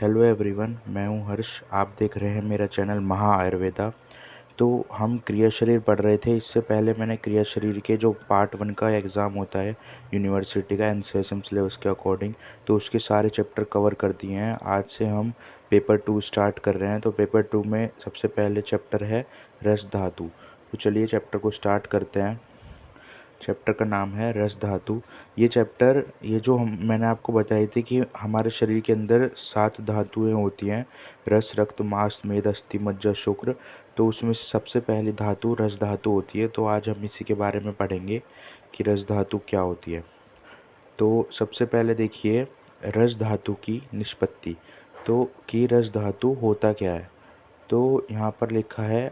Hello everyone, मैं हूं हर्ष। आप देख रहे हैं मेरा चैनल महा आयुर्वेदा। तो हम क्रिया शरीर पढ़ रहे थे। इससे पहले मैंने क्रिया शरीर के जो पार्ट 1 का एग्ज़ाम होता है यूनिवर्सिटी का एनसीएसएम सिलेबस के अकॉर्डिंग, तो उसके सारे चैप्टर कवर कर दिए हैं। आज से हम पेपर 2 स्टार्ट कर रहे हैं। तो पेपर 2 में सबसे पहले चैप्टर है रस धातु। तो चलिए चैप्टर को स्टार्ट करते हैं। चैप्टर का नाम है रस धातु। ये जो मैंने आपको बताई थी कि हमारे शरीर के अंदर 7 धातुएं होती हैं, रस, रक्त, मांस, मेद, अस्थि, मज्जा, शुक्र। तो उसमें से सबसे पहली धातु रस धातु होती है। तो आज हम इसी के बारे में पढ़ेंगे कि रस धातु क्या होती है। तो सबसे पहले देखिए रस धातु की निष्पत्ति। तो कि रस धातु होता क्या है। तो यहाँ पर लिखा है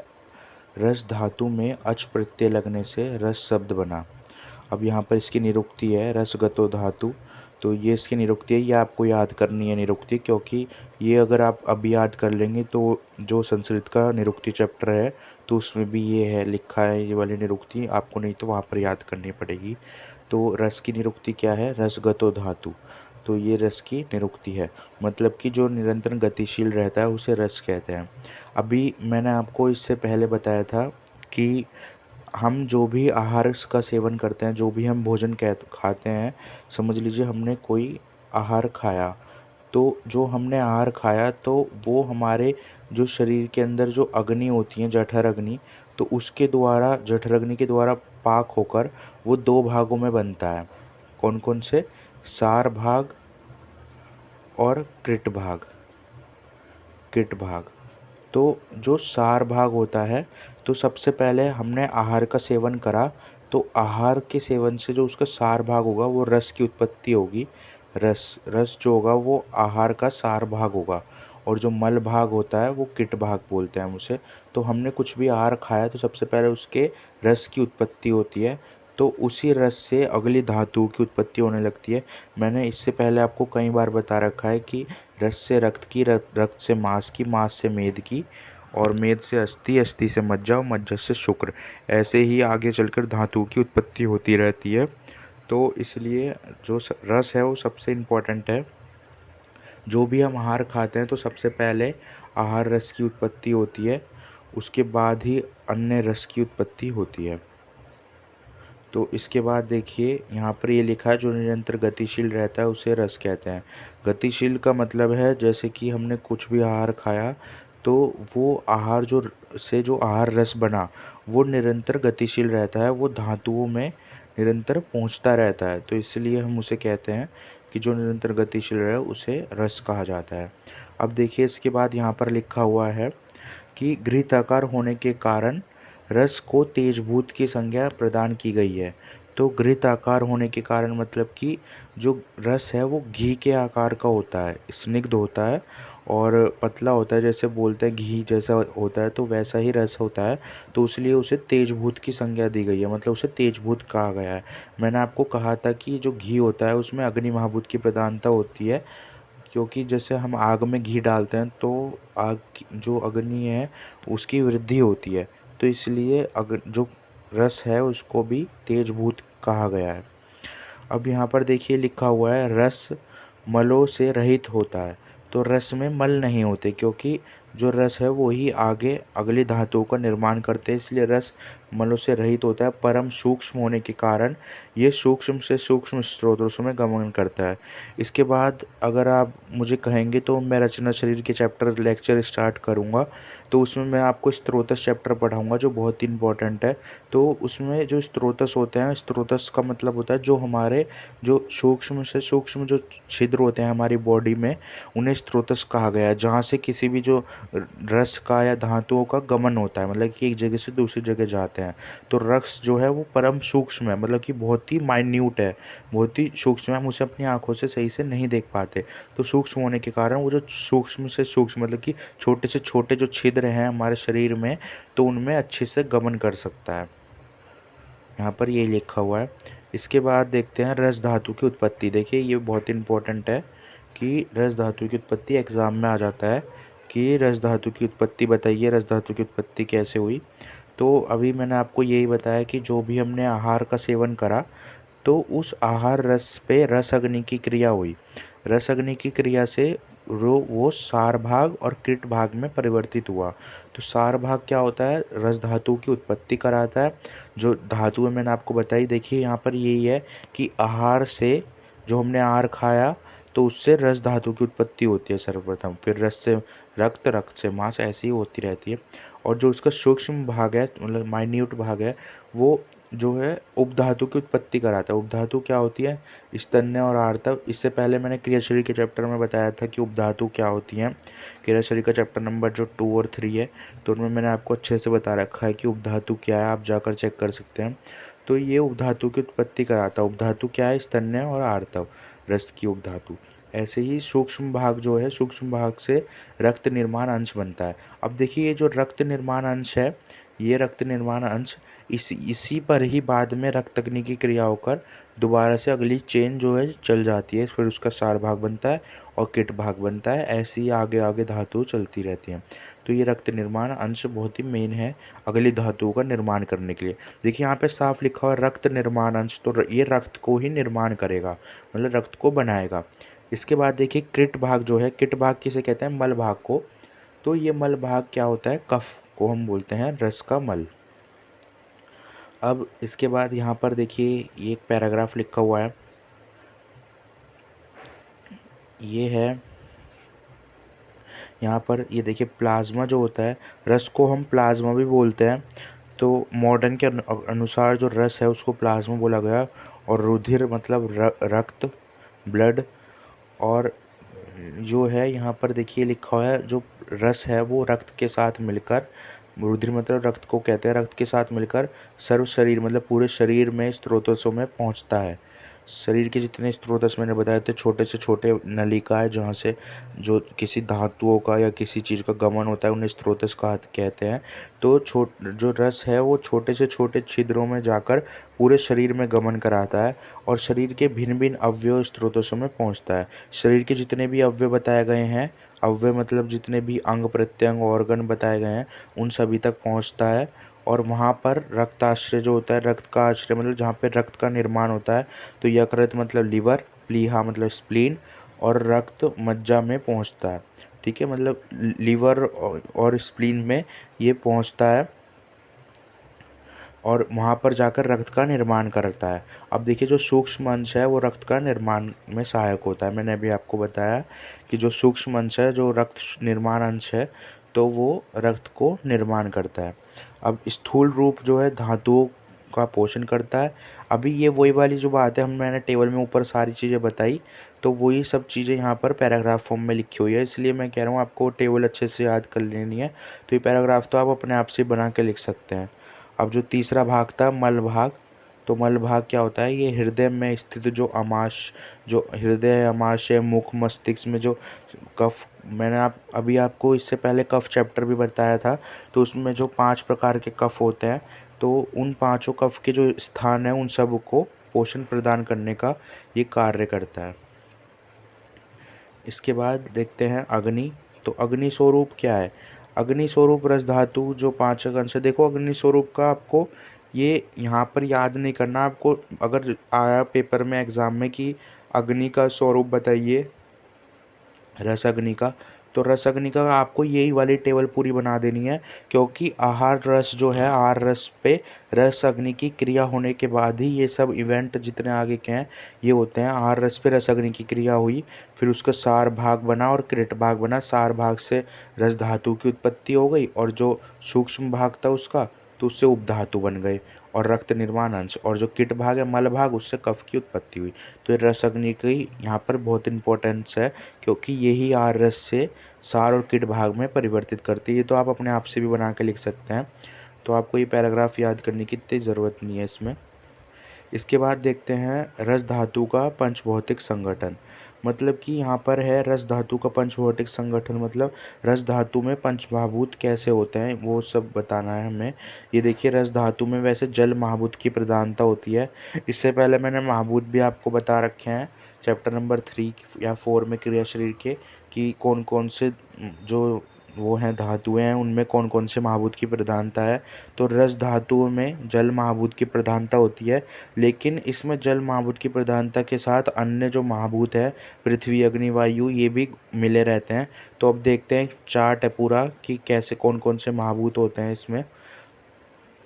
रस धातु में अच प्रत्यय लगने से रस शब्द बना। अब यहाँ पर इसकी निरुक्ति है रसगतो धातु। तो ये इसकी निरुक्ति है, ये आपको याद करनी है निरुक्ति, क्योंकि ये अगर आप अभी याद कर लेंगे तो जो संस्कृत का निरुक्ति चैप्टर है तो उसमें भी ये है, लिखा है ये वाली निरुक्ति, आपको नहीं तो वहाँ पर याद करनी पड़ेगी। तो रस की निरुक्ति क्या है, रसगतो धातु। तो ये रस की निरुक्ति है, मतलब कि जो निरंतर गतिशील रहता है उसे रस कहते हैं। अभी मैंने आपको इससे पहले बताया था कि हम जो भी आहार का सेवन करते हैं, जो भी हम भोजन खाते हैं, समझ लीजिए हमने कोई आहार खाया, तो जो हमने आहार खाया तो वो हमारे जो शरीर के अंदर जो अग्नि होती है जठर अग्नि, तो उसके द्वारा जठर अग्नि के द्वारा पाक होकर वो 2 भागों में बनता है। कौन कौन से, सार भाग और कृट भाग। तो जो सार भाग होता है, तो सबसे पहले हमने आहार का सेवन करा, तो आहार के सेवन से जो उसका सार भाग होगा वो रस की उत्पत्ति होगी। रस जो होगा वो आहार का सार भाग होगा, और जो मल भाग होता है वो किट भाग बोलते हैं हम उसे। तो हमने कुछ भी आहार खाया तो सबसे पहले उसके रस की उत्पत्ति होती है, तो उसी रस से अगली धातु की उत्पत्ति होने लगती है। मैंने इससे पहले आपको कई बार बता रखा है कि रस से रक्त की, रक्त से मांस की, मांस से मेद की, और मेद से अस्थि, अस्थि से मज्जा और मज्जा से शुक्र। ऐसे ही आगे चलकर धातु की उत्पत्ति होती रहती है। तो इसलिए जो रस है वो सबसे इम्पोर्टेंट है। जो भी हम आहार खाते हैं तो सबसे पहले आहार रस की उत्पत्ति होती है, उसके बाद ही अन्य रस की उत्पत्ति होती है। तो इसके बाद देखिए यहाँ पर ये लिखा है जो निरंतर गतिशील रहता है उसे रस कहते हैं। गतिशील का मतलब है जैसे कि हमने कुछ भी आहार खाया तो वो आहार जो आहार रस बना वो निरंतर गतिशील रहता है, वो धातुओं में निरंतर पहुँचता रहता है। तो इसलिए हम उसे कहते हैं कि जो निरंतर गतिशील रहे उसे रस कहा जाता है। अब देखिए इसके बाद यहाँ पर लिखा हुआ है कि घृताकार होने के कारण रस को तेजभूत की संज्ञा प्रदान की गई है। तो घृत आकार होने के कारण मतलब कि जो रस है वो घी के आकार का होता है, स्निग्ध होता है और पतला होता है, जैसे बोलते हैं घी जैसा होता है, तो वैसा ही रस होता है। तो इसलिए उसे तेजभूत की संज्ञा दी गई है, मतलब उसे तेजभूत कहा गया है। मैंने आपको कहा था कि जो घी होता है उसमें अग्नि महाभूत की प्रधानता होती है, क्योंकि जैसे हम आग में घी डालते हैं तो आग जो अग्नि है उसकी वृद्धि होती है, तो इसलिए जो रस है उसको भी तेजभूत कहा गया है। अब यहाँ पर देखिए लिखा हुआ है रस मलों से रहित होता है। तो रस में मल नहीं होते, क्योंकि जो रस है वो ही आगे अगली धातुओं का निर्माण करते हैं, इसलिए रस मलों से रहित होता है। परम सूक्ष्म होने के कारण ये सूक्ष्म से सूक्ष्म स्रोतों में गमन करता है। इसके बाद अगर आप मुझे कहेंगे तो मैं रचना शरीर के चैप्टर लेक्चर स्टार्ट करूँगा, तो उसमें मैं आपको स्त्रोतस चैप्टर पढ़ाऊँगा जो बहुत ही इंपॉर्टेंट है। तो उसमें जो स्त्रोतस होते हैं, स्त्रोतस का मतलब होता है जो हमारे जो सूक्ष्म से सूक्ष्म जो छिद्र होते हैं हमारी बॉडी में, उन्हें स्त्रोतस कहा गया है, जहाँ से किसी भी जो रस का या धातुओं का गमन होता है, मतलब कि एक जगह से दूसरी जगह जाते हैं। तो रस जो है वो परम सूक्ष्म है, मतलब कि बहुत ही माइन्यूट है, बहुत ही सूक्ष्म है, हम उसे अपनी आंखों से सही से नहीं देख पाते। तो सूक्ष्म होने के कारण वो जो सूक्ष्म से सूक्ष्म मतलब कि छोटे से छोटे जो छिद्र हैं हमारे शरीर में, तो उनमें अच्छे से गमन कर सकता है। यहाँ पर ये लिखा हुआ है। इसके बाद देखते हैं रस धातु की उत्पत्ति। देखिए ये बहुत इंपॉर्टेंट है कि रस धातु की उत्पत्ति एग्ज़ाम में आ जाता है कि रस धातु की उत्पत्ति बताइए, रस धातु की उत्पत्ति कैसे हुई। तो अभी मैंने आपको यही बताया कि जो भी हमने आहार का सेवन करा तो उस आहार रस पे रस अग्नि की क्रिया हुई। रस अग्नि की क्रिया से वो सार भाग और कृत भाग में परिवर्तित हुआ। तो सार भाग क्या होता है, रस धातु की उत्पत्ति कराता है। जो धातु है मैंने आपको बताई, देखिए यहाँ पर यही है कि आहार से, जो हमने आहार खाया तो उससे रस धातु की उत्पत्ति होती है सर्वप्रथम, फिर रस से रक्त, रक्त से मांस, ऐसी ही होती रहती है। और जो उसका सूक्ष्म भाग है, मतलब माइन्यूट भाग है, वो जो है उपधातु की उत्पत्ति कराता है। उपधातु क्या होती है, स्तन्य और आर्तव। इससे पहले मैंने क्रिया शरीर के चैप्टर में बताया था कि उपधातु क्या होती हैं। क्रिया शरीर का चैप्टर नंबर जो 2 और 3 है, तो उनमें मैंने आपको अच्छे से बता रखा है कि उपधातु क्या है, आप जाकर चेक कर सकते हैं। तो ये उपधातु की उत्पत्ति कराता है। उपधातु क्या है, स्तन्य और आर्तव, रस की उपधातु। ऐसे ही सूक्ष्म भाग जो है, सूक्ष्म भाग से रक्त निर्माण अंश बनता है। अब देखिए ये जो रक्त निर्माण अंश है, ये रक्त निर्माण अंश इसी पर ही बाद में रक्त अग्नि की क्रिया होकर दोबारा से अगली चेन जो है चल जाती है, फिर उसका सार भाग बनता है और किट भाग बनता है। ऐसे ही आगे आगे धातु चलती रहती हैं। तो ये रक्त निर्माण अंश बहुत ही मेन है अगली धातुओं का निर्माण करने के लिए। देखिए यहाँ पे साफ लिखा हुआ है रक्त निर्माण अंश, तो ये रक्त को ही निर्माण करेगा, मतलब रक्त को बनाएगा। इसके बाद देखिए कृत भाग जो है, कृत भाग किसे कहते हैं, मल भाग को। तो ये मल भाग क्या होता है, कफ को हम बोलते हैं रस का मल। अब इसके बाद यहाँ पर देखिए ये एक पैराग्राफ लिखा हुआ है, ये है यहाँ पर, ये देखिए प्लाज्मा जो होता है, रस को हम प्लाज्मा भी बोलते हैं। तो मॉडर्न के अनुसार जो रस है उसको प्लाज्मा बोला गया। और रुधिर मतलब रक्त, ब्लड। और जो है यहाँ पर देखिए लिखा हुआ है, जो रस है वो रक्त के साथ मिलकर, रुधिर मतलब रक्त को कहते हैं, रक्त के साथ मिलकर सर्व शरीर मतलब पूरे शरीर में स्त्रोतों में पहुँचता है। शरीर के जितने स्त्रोत मैंने बताए थे, छोटे से छोटे नलिका है जहाँ से जो किसी धातुओं का या किसी चीज़ का गमन होता है, उन्हें स्त्रोतस कहते हैं। तो जो रस है वो छोटे से छोटे छिद्रों में जाकर पूरे शरीर में गमन कराता है और शरीर के भिन्न भिन्न अवयव स्त्रोतों में पहुँचता है। शरीर के जितने भी अवयव बताए गए हैं, अवयव मतलब जितने भी अंग प्रत्यंग ऑर्गन बताए गए हैं, उन सभी तक पहुँचता है। और वहाँ पर रक्ताश्रय जो होता है, रक्त का आश्रय मतलब जहाँ पे रक्त का निर्माण होता है, तो यकृत मतलब लीवर, प्लीहा मतलब स्प्लीन, और रक्त मज्जा में पहुँचता है। ठीक है, मतलब लीवर और स्प्लीन में ये पहुँचता है और वहाँ पर जाकर रक्त का निर्माण करता है। अब देखिए जो सूक्ष्म अंश है वो रक्त का निर्माण में सहायक होता है। मैंने अभी आपको बताया कि जो सूक्ष्म अंश है, जो रक्त निर्माण अंश है, तो वो रक्त को निर्माण करता है। अब स्थूल रूप जो है धातुओं का पोषण करता है। अभी ये वही वाली जो बात है, मैंने टेबल में ऊपर सारी चीज़ें बताई, तो वही सब चीज़ें यहाँ पर पैराग्राफ फॉर्म में लिखी हुई है, इसलिए मैं कह रहा हूँ आपको टेबल अच्छे से याद कर लेनी है। तो ये पैराग्राफ तो आप अपने आप से बना के लिख सकते हैं। अब जो तीसरा भाग था मल भाग, तो मल भाग क्या होता है, ये हृदय में स्थित जो अमाशय, जो हृदय, अमाशय, मुख, मस्तिष्क में जो कफ, मैंने अभी आपको इससे पहले कफ चैप्टर भी बताया था, तो उसमें जो 5 प्रकार के कफ होते हैं, तो उन पांचों कफ के जो स्थान है उन सब को पोषण प्रदान करने का ये कार्य करता है। इसके बाद देखते हैं अग्नि। तो अग्नि स्वरूप क्या है, अग्नि स्वरूप रस धातु जो पांचक अंश है। देखो अग्नि स्वरूप का आपको ये यहाँ पर याद नहीं करना, आपको अगर आया पेपर में एग्जाम में कि अग्नि का स्वरूप बताइए रस अग्नि का, तो रस अग्नि का आपको यही वाली टेबल पूरी बना देनी है, क्योंकि आहार रस जो है, आहार रस पे रस अग्नि की क्रिया होने के बाद ही ये सब इवेंट जितने आगे के हैं ये होते हैं। आहार रस पे रस अग्नि की क्रिया हुई, फिर उसका सार भाग बना और कृत भाग बना। सार भाग से रस धातु की उत्पत्ति हो गई और जो सूक्ष्म भाग था उसका, तो उससे उपधातु बन गए और रक्त निर्माण अंश। और जो किट भाग है, मल भाग, उससे कफ की उत्पत्ति हुई। तो ये रस अग्नि की यहाँ पर बहुत इंपॉर्टेंस है, क्योंकि यही आहार रस से सार और किट भाग में परिवर्तित करती है। ये तो आप अपने आप से भी बना के लिख सकते हैं, तो आपको ये पैराग्राफ याद करने की इतनी ज़रूरत नहीं है इसमें। इसके बाद देखते हैं रस धातु का पंचभौतिक संगठन। मतलब कि यहाँ पर है रस धातु का पंचभौतिक संगठन, मतलब रस धातु में पंचमहाभूत कैसे होते हैं वो सब बताना है हमें। ये देखिए रस धातु में वैसे जल महाभूत की प्रधानता होती है। इससे पहले मैंने महाभूत भी आपको बता रखे हैं चैप्टर नंबर 3 या 4 में क्रिया शरीर के, कि कौन कौन से जो वो हैं धातुएं हैं उनमें कौन कौन से महाभूत की प्रधानता है। तो रस धातुओं में जल महाभूत की प्रधानता होती है, लेकिन इसमें जल महाभूत की प्रधानता के साथ अन्य जो महाभूत है पृथ्वी अग्नि वायु ये भी मिले रहते हैं। तो अब देखते हैं चार्ट है पूरा कि कैसे कौन कौन से महाभूत होते हैं इसमें।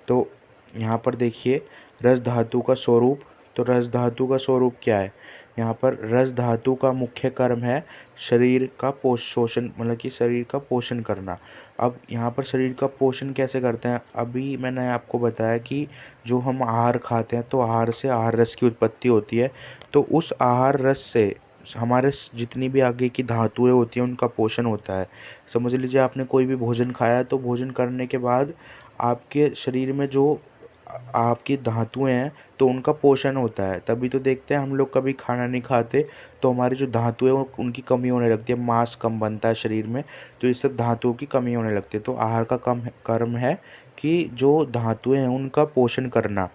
तो यहाँ पर देखिए रस धातु का स्वरूप। तो रस धातु का स्वरूप क्या है, यहाँ पर रस धातु का मुख्य कर्म है शरीर का शोषण, मतलब कि शरीर का पोषण करना। अब यहाँ पर शरीर का पोषण कैसे करते हैं, अभी मैंने आपको बताया कि जो हम आहार खाते हैं तो आहार से आहार रस की उत्पत्ति होती है। तो उस आहार रस से हमारे जितनी भी आगे की धातुएं होती हैं उनका पोषण होता है। समझ लीजिए आपने कोई भी भोजन खाया तो भोजन करने के बाद आपके शरीर में जो आपकी धातुएं हैं तो उनका पोषण होता है। तभी तो देखते हैं हम लोग कभी खाना नहीं खाते तो हमारी जो धातुएं उनकी कमी होने लगती है, मांस कम बनता है शरीर में, तो ये सब धातुओं की कमी होने लगती है। तो आहार का कर्म है कि जो धातुएं हैं उनका पोषण करना,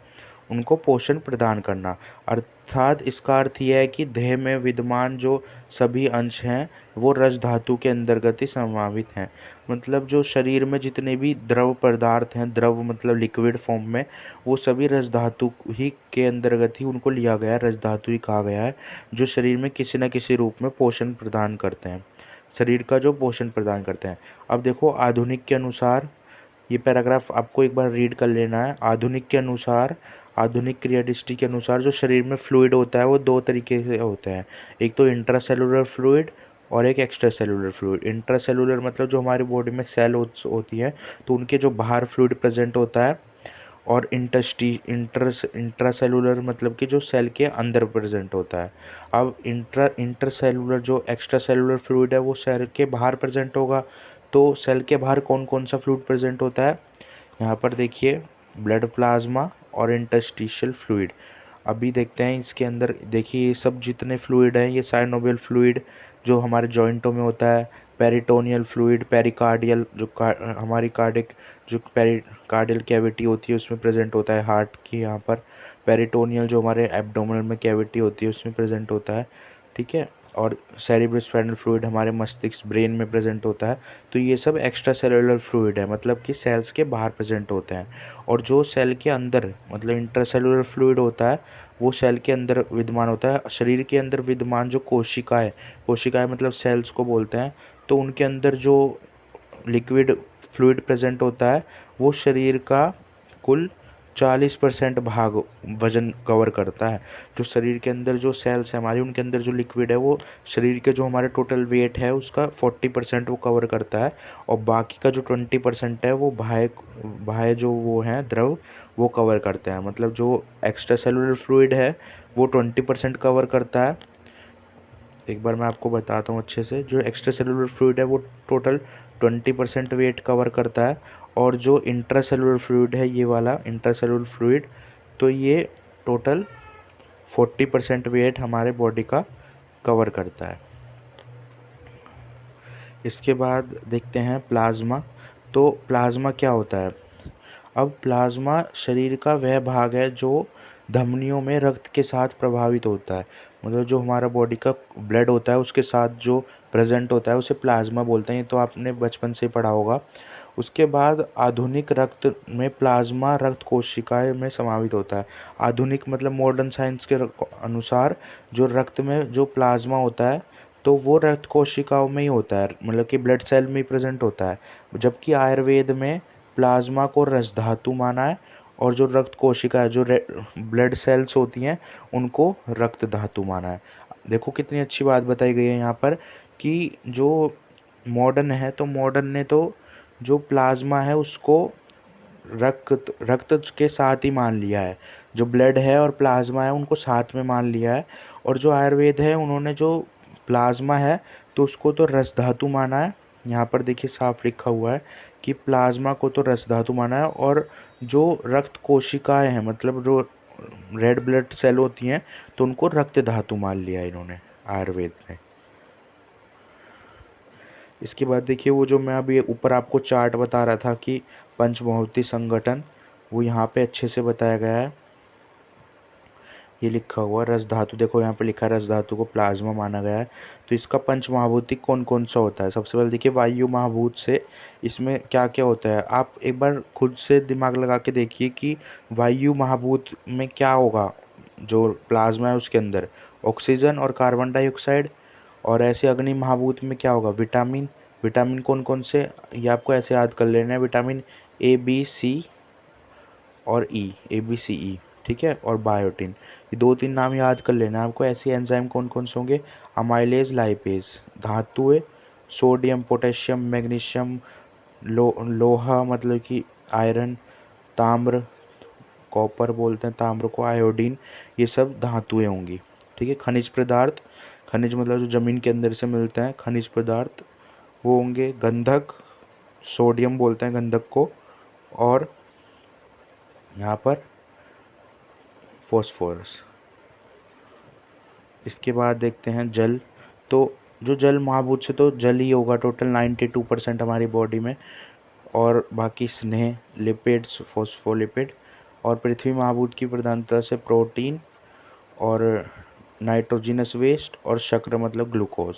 उनको पोषण प्रदान करना। अर्थात इसका अर्थ यह है कि देह में विद्यमान जो सभी अंश हैं वो रस धातु के अंतर्गत ही समावित हैं। मतलब जो शरीर में जितने भी द्रव पदार्थ हैं, द्रव मतलब लिक्विड फॉर्म में, वो सभी रस धातु ही के अंतर्गत ही उनको लिया गया है, रस धातु ही कहा गया है, जो शरीर में किसी न किसी रूप में पोषण प्रदान करते हैं, शरीर का जो पोषण प्रदान करते हैं। अब देखो आधुनिक के अनुसार, ये पैराग्राफ आपको एक बार रीड कर लेना है। आधुनिक के अनुसार, आधुनिक क्रिया दृष्टि के अनुसार जो शरीर में फ्लूइड होता है वो दो तरीके से होते हैं, एक तो इंट्रासेलुलर फ्लूइड और एक एक्स्ट्रा सेलुलर फ्लूइड। इंट्रासेलुलर मतलब जो हमारी बॉडी में सेल होती है तो उनके जो बाहर फ्लूइड प्रेजेंट होता है, और इंट्रासेलुलर मतलब कि जो सेल के अंदर प्रेजेंट होता है। अब इंटरसेलुलर जो एक्स्ट्रा सेलुलर फ्लूइड है वो सेल के बाहर प्रेजेंट होगा। तो सेल के बाहर कौन कौन सा फ्लूइड प्रेजेंट होता है, यहाँ पर देखिए ब्लड प्लाज्मा और इंटरस्टिशियल फ्लूइड। अभी देखते हैं इसके अंदर, देखिए ये सब जितने फ्लूइड हैं ये साइनोवियल फ्लूइड जो हमारे जॉइंटों में होता है, पेरिटोनियल फ्लूइड, पेरिकार्डियल जो हमारी कार्डिक जो पेरिकार्डियल कैविटी होती है उसमें प्रेजेंट होता है हार्ट की, यहाँ पर पेरिटोनियल जो हमारे एब्डोमिनल में कैविटी होती है उसमें प्रेजेंट होता है, ठीक है। और सेरिब्रोस्पाइनल फ्लूइड हमारे मस्तिष्क ब्रेन में प्रेजेंट होता है। तो ये सब एक्स्ट्रा सेलुलर फ्लूइड है, मतलब कि सेल्स के बाहर प्रेजेंट होते हैं। और जो सेल के अंदर मतलब इंटरसेलुलर फ्लूइड होता है वो सेल के अंदर विद्यमान होता है। शरीर के अंदर विद्यमान जो कोशिकाएं मतलब सेल्स को बोलते हैं, तो उनके अंदर जो लिक्विड फ्लूइड प्रेजेंट होता है वो शरीर का कुल 40% भाग वजन कवर करता है। जो शरीर के अंदर जो सेल्स है हमारी उनके अंदर जो लिक्विड है वो शरीर के जो हमारे टोटल वेट है उसका 40% वो कवर करता है, और बाकी का जो 20% है वो बाह्य जो वो हैं द्रव वो कवर करते हैं। मतलब जो एक्स्ट्रा सेलुलर फ्लूइड है वो 20% कवर करता है। एक बार मैं आपको बताता हूँ अच्छे से, जो एक्स्ट्रा सेलुलर फ्लूइड है वो टोटल 20% वेट कवर करता है, और जो इंट्रासेलुलर फ्लूइड है ये वाला इंट्रासेलुलर फ्लूइड, तो ये टोटल 40% वेट हमारे बॉडी का कवर करता है। इसके बाद देखते हैं प्लाज्मा। तो प्लाज्मा क्या होता है, अब प्लाज्मा शरीर का वह भाग है जो धमनियों में रक्त के साथ प्रभावित होता है, मतलब जो हमारा बॉडी का ब्लड होता है उसके साथ जो प्रेजेंट होता है उसे प्लाज्मा बोलते हैं। तो आपने बचपन से पढ़ा होगा। उसके बाद आधुनिक रक्त में प्लाज्मा रक्त कोशिकाएं में समावित होता है। आधुनिक मतलब मॉडर्न साइंस के अनुसार जो रक्त में जो प्लाज्मा होता है तो वो रक्त कोशिकाओं में ही होता है, मतलब कि ब्लड सेल में ही प्रेजेंट होता है। जबकि आयुर्वेद में प्लाज्मा को रस धातु माना है, और जो रक्त कोशिका है जो ब्लड सेल्स होती हैं उनको रक्त धातु माना है। देखो कितनी अच्छी बात बताई गई है यहाँ पर कि जो मॉडर्न है तो मॉडर्न ने तो जो प्लाज्मा है उसको रक्त के साथ ही मान लिया है, जो ब्लड है और प्लाज्मा है उनको साथ में मान लिया है। और जो आयुर्वेद है उन्होंने जो प्लाज्मा है तो उसको तो रस धातु माना है। यहाँ पर देखिए साफ लिखा हुआ है कि प्लाज्मा को तो रस धातु माना है, और जो रक्त कोशिकाएं हैं मतलब जो रेड ब्लड सेल होती हैं तो उनको रक्त धातु मान लिया इन्होंने आयुर्वेद ने। इसके बाद देखिए वो जो मैं अभी ऊपर आपको चार्ट बता रहा था कि पंचमहाभूतीय संगठन, वो यहाँ पे अच्छे से बताया गया है। ये लिखा हुआ रस धातु, देखो यहाँ पे लिखा है रस धातु को प्लाज्मा माना गया है। तो इसका पंच महाभूतिक कौन कौन सा होता है? सबसे पहले देखिए वायु महाभूत से इसमें क्या क्या होता है, आप एक बार खुद से दिमाग लगा के देखिए कि वायु महाभूत में क्या होगा। जो प्लाज्मा है उसके अंदर ऑक्सीजन और कार्बन डाइऑक्साइड। और ऐसे अग्नि महाभूत में क्या होगा? विटामिन। विटामिन कौन कौन से, ये आपको ऐसे याद कर लेना है, विटामिन ए बी सी और ई, ए बी सी ई, ठीक है, और बायोटिन। ये 2-3 नाम याद कर लेना है आपको। ऐसे एंजाइम कौन कौन से होंगे? Amylase, lipase. धातुएं सोडियम, पोटेशियम, मैग्नीशियम, लोहा मतलब कि आयरन, ताम्र, कॉपर बोलते हैं ताम्र को, आयोडीन, ये सब धातुएं होंगी, ठीक है। खनिज पदार्थ, खनिज मतलब जो ज़मीन के अंदर से मिलते हैं खनिज पदार्थ, वो होंगे गंधक, सोडियम बोलते हैं गंधक को, और यहाँ पर फॉस्फोरस। इसके बाद देखते हैं जल। तो जो जल महाभूत से तो जल ही होगा टोटल 92% हमारी बॉडी में, और बाकी स्नेह, लिपिड्स, फॉस्फोलिपिड। और पृथ्वी महाभूत की प्रधानता से प्रोटीन और नाइट्रोजिनस वेस्ट और शक्कर मतलब ग्लूकोज,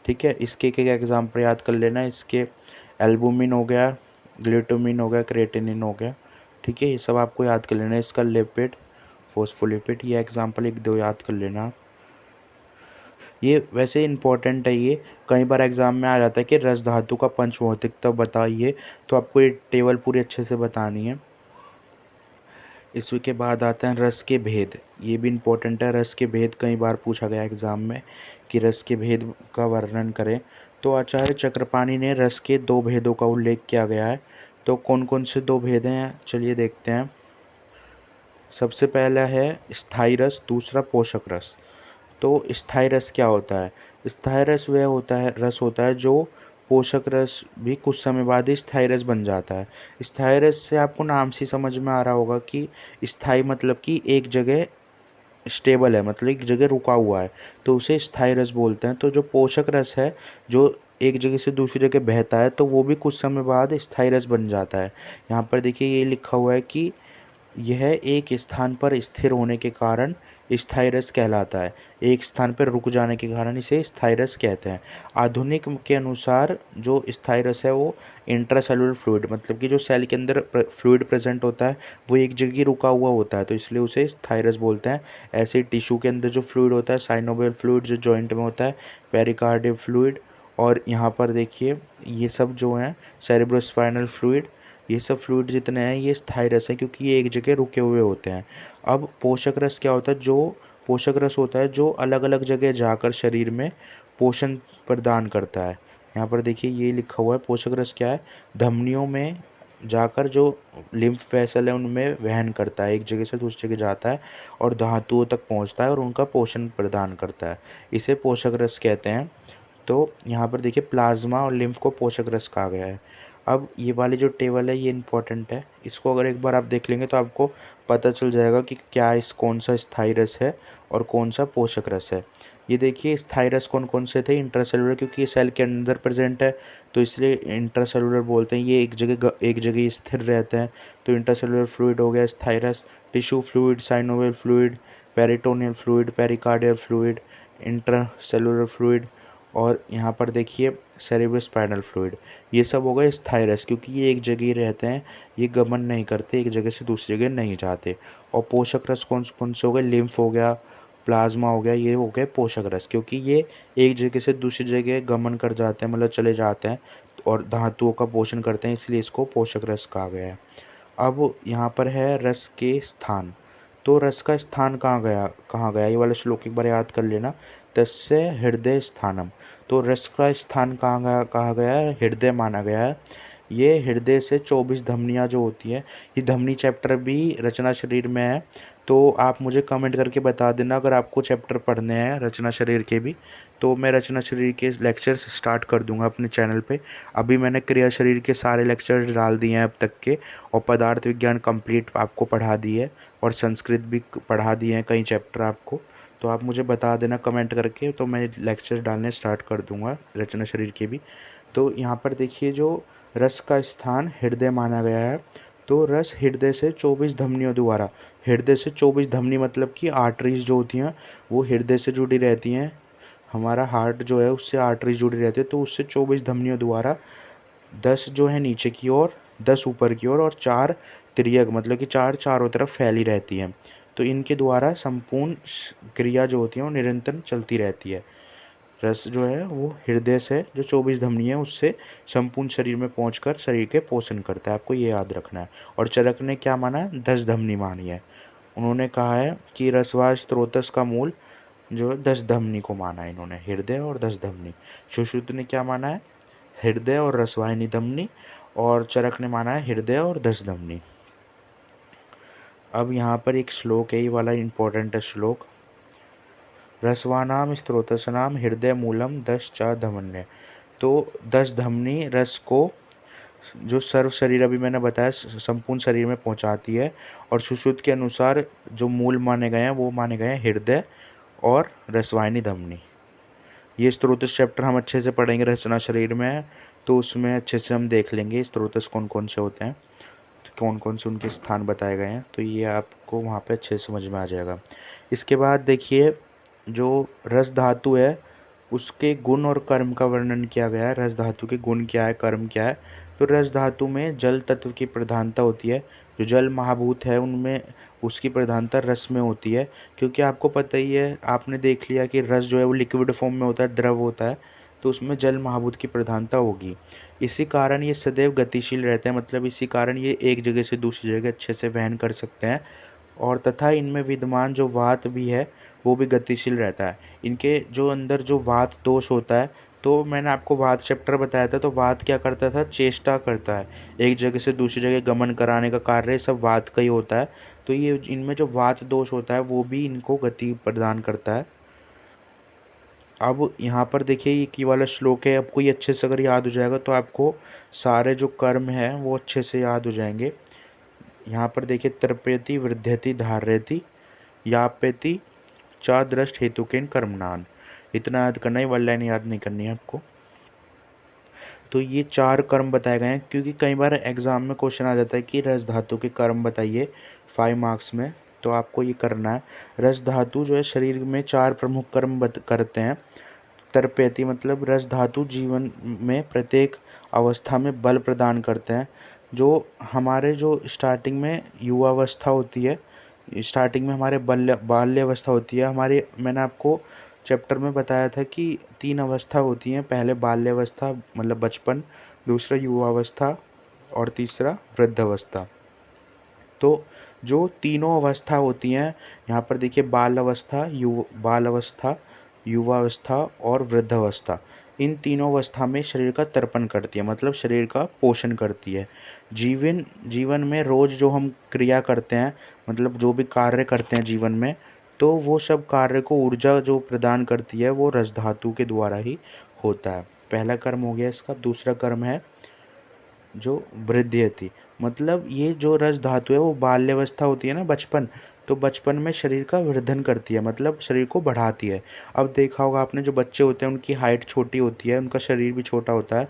ठीक है। इसके एक एक एग्जाम्पल याद कर लेना। इसके एल्बुमिन हो गया, ग्लूटामिन हो गया, क्रिएटिनिन हो गया, ठीक है, ये सब आपको याद कर लेना। इसका लिपिड, फॉस्फोलिपिड, ये एग्जाम्पल 1-2 याद कर लेना। ये वैसे इंपॉर्टेंट है, ये कई बार एग्जाम में आ जाता है कि रस धातु का पंच भौतिकता बताइए, तो आपको ये टेबल पूरी अच्छे से बतानी है। इसके बाद आते हैं रस के भेद, ये भी इम्पोर्टेंट है। रस के भेद कई बार पूछा गया एग्जाम में कि रस के भेद का वर्णन करें। तो आचार्य चक्रपाणि ने रस के 2 भेदों का उल्लेख किया गया है। तो कौन कौन से 2 भेद हैं, चलिए देखते हैं। सबसे पहला है स्थायी रस, दूसरा पोषक रस। तो स्थायी रस क्या होता है? स्थायी रस वह होता है, रस होता है जो पोषक रस भी कुछ समय बाद ही स्थायी रस बन जाता है। स्थायी रस से आपको नाम से समझ में आ रहा होगा कि स्थायी मतलब कि एक जगह स्टेबल है, मतलब एक जगह रुका हुआ है, तो उसे स्थायी रस बोलते हैं। तो जो पोषक रस है जो एक जगह से दूसरी जगह बहता है, तो वो भी कुछ समय बाद स्थायी रस बन जाता है। यहाँ पर देखिए ये लिखा हुआ है कि यह एक स्थान पर स्थिर होने के कारण स्थायी रस कहलाता है। एक स्थान पर रुक जाने के कारण इसे स्थायी रस कहते हैं। आधुनिक के अनुसार जो स्थायी रस है वो इंट्रासेलुलर फ्लूइड, मतलब कि जो सेल के अंदर फ्लूइड प्रेजेंट होता है वो एक जगह रुका हुआ होता है, तो इसलिए उसे स्थायी रस बोलते हैं। ऐसे टिश्यू के अंदर जो फ्लूइड होता है, साइनोवियल फ्लूइड जो जॉइंट में होता है, पेरिकार्डियल फ्लूइड, और यहाँ पर देखिए ये सब जो हैं सेरेब्रोस्पाइनल फ्लूइड, ये सब फ्लूइड जितने हैं ये स्थायी रस है क्योंकि ये एक जगह रुके हुए होते हैं। अब पोषक रस क्या होता है? जो पोषक रस होता है जो अलग अलग जगह जाकर शरीर में पोषण प्रदान करता है। यहाँ पर देखिए ये लिखा हुआ है पोषक रस क्या है? धमनियों में जाकर जो लिम्फ वेसल है उनमें वहन करता है, एक जगह से दूसरी जगह जाता है और धातुओं तक पहुँचता है और उनका पोषण प्रदान करता है, इसे पोषक रस कहते हैं। तो यहाँ पर देखिए प्लाज्मा और लिम्फ को पोषक रस कहा गया है। अब ये वाली जो टेबल है ये इम्पोर्टेंट है, इसको अगर एक बार आप देख लेंगे तो आपको पता चल जाएगा कि क्या इस कौन सा स्थायी रस है और कौन सा पोषक रस है। ये देखिए स्थायी रस कौन कौन से थे? इंट्रासेलुलर, क्योंकि ये सेल के अंदर प्रेजेंट है तो इसलिए इंट्रासेलुलर बोलते हैं, ये एक जगह स्थिर रहते हैं, तो इंट्रासेलुलर फ्लूइड हो गया स्थायी रस। Tissue fluid, synovial fluid, peritoneal fluid, pericardial fluid, intracellular fluid, और यहाँ पर देखिए सेरेब्रोस्पाइनल फ्लूइड, ये सब हो गए स्थायी रस क्योंकि ये एक जगह ही रहते हैं, ये गमन नहीं करते, एक जगह से दूसरी जगह नहीं जाते। और पोषक रस कौन कौन से हो गए? लिम्फ हो गया, प्लाज्मा हो गया, ये हो गए पोषक रस क्योंकि ये एक जगह से दूसरी जगह गमन कर जाते हैं, मतलब चले जाते हैं और धातुओं का पोषण करते हैं, इसलिए इसको पोषक रस कहा गया है। अब यहाँ पर है रस के स्थान। तो रस का स्थान कहाँ गया, ये वाला श्लोक एक बार याद कर लेना। तस्य हृदय स्थानम। तो रस का स्थान कहाँ गया है? हृदय माना गया है। ये हृदय से 24 धमनियाँ जो होती है, ये धमनी चैप्टर भी रचना शरीर में है, तो आप मुझे कमेंट करके बता देना अगर आपको चैप्टर पढ़ने हैं रचना शरीर के भी, तो मैं रचना शरीर के लेक्चर्स स्टार्ट कर दूंगा अपने चैनल पे। अभी मैंने क्रिया शरीर के सारे लेक्चर्स डाल दिए हैं अब तक के, और पदार्थ विज्ञान कंप्लीट आपको पढ़ा दी है, और संस्कृत भी पढ़ा दिए हैं कई चैप्टर आपको। तो आप मुझे बता देना कमेंट करके, तो मैं लेक्चर डालने स्टार्ट कर दूंगा रचना शरीर के भी। तो यहाँ पर देखिए जो रस का स्थान हृदय माना गया है, तो रस हृदय से 24 धमनियों द्वारा, हृदय से 24 धमनी मतलब कि आर्टरीज जो होती हैं वो हृदय से जुड़ी रहती हैं, हमारा हार्ट जो है उससे आर्टरीज जुड़ी रहती है, तो उससे 24 धमनियों द्वारा 10 जो है नीचे की ओर, 10 ऊपर की ओर और 4 तिर्यक मतलब कि 4 चारों तरफ फैली रहती हैं। तो इनके द्वारा संपूर्ण क्रिया जो होती है वो निरंतर चलती रहती है। रस जो है वो हृदय से जो 24 धमनी है उससे संपूर्ण शरीर में पहुंचकर शरीर के पोषण करता है, आपको ये याद रखना है। और चरक ने क्या माना है, 10 धमनी मानी है। उन्होंने कहा है कि रसवाज स्त्रोतस का मूल जो है 10 धमनी को माना है इन्होंने, हृदय और 10 धमनी। सुश्रुत ने क्या माना है, हृदय और रसवाहिनी धमनी, और चरक ने माना है हृदय और 10 धमनी। अब यहाँ पर एक श्लोक है, ये वाला इंपॉर्टेंट है श्लोक। रसवानाम स्त्रोतसनाम हृदय मूलम 10 चा धमन्य। तो 10 धमनी रस को जो सर्व शरीर अभी मैंने बताया संपूर्ण शरीर में पहुंचाती है, और सुश्रुत के अनुसार जो मूल माने गए हैं वो माने गए हैं हृदय और रसवाहिनी धमनी। ये स्त्रोतस चैप्टर हम अच्छे से पढ़ेंगे, रचना शरीर में है तो उसमें अच्छे से हम देख लेंगे स्त्रोतस कौन कौन से होते हैं, तो कौन कौन से उनके स्थान बताए गए हैं, तो ये आपको वहाँ पे अच्छे से समझ में आ जाएगा। इसके बाद देखिए जो रस धातु है उसके गुण और कर्म का वर्णन किया गया है। रस धातु के गुण क्या है, कर्म क्या है। तो रस धातु में जल तत्व की प्रधानता होती है, जो जल महाभूत है उनमें उसकी प्रधानता रस में होती है, क्योंकि आपको पता ही है, आपने देख लिया कि रस जो है वो लिक्विड फॉर्म में होता है, द्रव होता है, तो उसमें जल महाभूत की प्रधानता होगी। इसी कारण ये सदैव गतिशील रहते हैं, मतलब इसी कारण ये एक जगह से दूसरी जगह अच्छे से वहन कर सकते हैं, और तथा इनमें विद्यमान जो वात भी है वो भी गतिशील रहता है। इनके जो अंदर जो वात दोष होता है, तो मैंने आपको वात चैप्टर बताया था, तो वात क्या करता था, चेष्टा करता है, एक जगह से दूसरी जगह गमन कराने का कार्य सब वात का ही होता है। तो ये इनमें जो वात दोष होता है वो भी इनको गति प्रदान करता है। अब यहाँ पर देखिए ये वाला श्लोक है, आपको ये अच्छे से अगर याद हो जाएगा तो आपको सारे जो कर्म हैं वो अच्छे से याद हो जाएंगे। यहाँ पर देखिए तर्पयति वृद्ध्यति धार्यति याप्यति चा दृष्ट हेतुकेन कर्मणान, इतना याद करना है, वन लाइन याद नहीं करनी है आपको। तो ये 4 कर्म बताए गए हैं, क्योंकि कई बार एग्जाम में क्वेश्चन आ जाता है कि रस धातु के कर्म बताइए 5 मार्क्स में, तो आपको ये करना है। रस धातु जो है शरीर में 4 प्रमुख कर्म करते हैं। तर्पयति मतलब रस धातु जीवन में प्रत्येक अवस्था में बल प्रदान करते हैं। जो हमारे जो स्टार्टिंग में युवावस्था होती है, स्टार्टिंग में हमारे बाल्यावस्था होती है हमारी, मैंने आपको चैप्टर में बताया था कि 3 अवस्था होती हैं, पहले बाल्यावस्था मतलब बचपन, दूसरा युवावस्था और तीसरा वृद्धावस्था। तो जो तीनों अवस्था होती हैं यहाँ पर देखिए बाल अवस्था, युवावस्था और वृद्धावस्था, इन तीनों अवस्था में शरीर का तर्पण करती है, मतलब शरीर का पोषण करती है। जीवन में रोज जो हम क्रिया करते हैं, मतलब जो भी कार्य करते हैं जीवन में, तो वो सब कार्य को ऊर्जा जो प्रदान करती है वो रस धातु के द्वारा ही होता है। पहला कर्म हो गया इसका। दूसरा कर्म है जो वृद्ध्यति, मतलब ये जो रस धातु है वो बाल्यावस्था होती है ना, बचपन, तो बचपन में शरीर का वर्धन करती है, मतलब शरीर को बढ़ाती है। अब देखा होगा आपने, जो बच्चे होते हैं उनकी हाइट छोटी होती है, उनका शरीर भी छोटा होता है,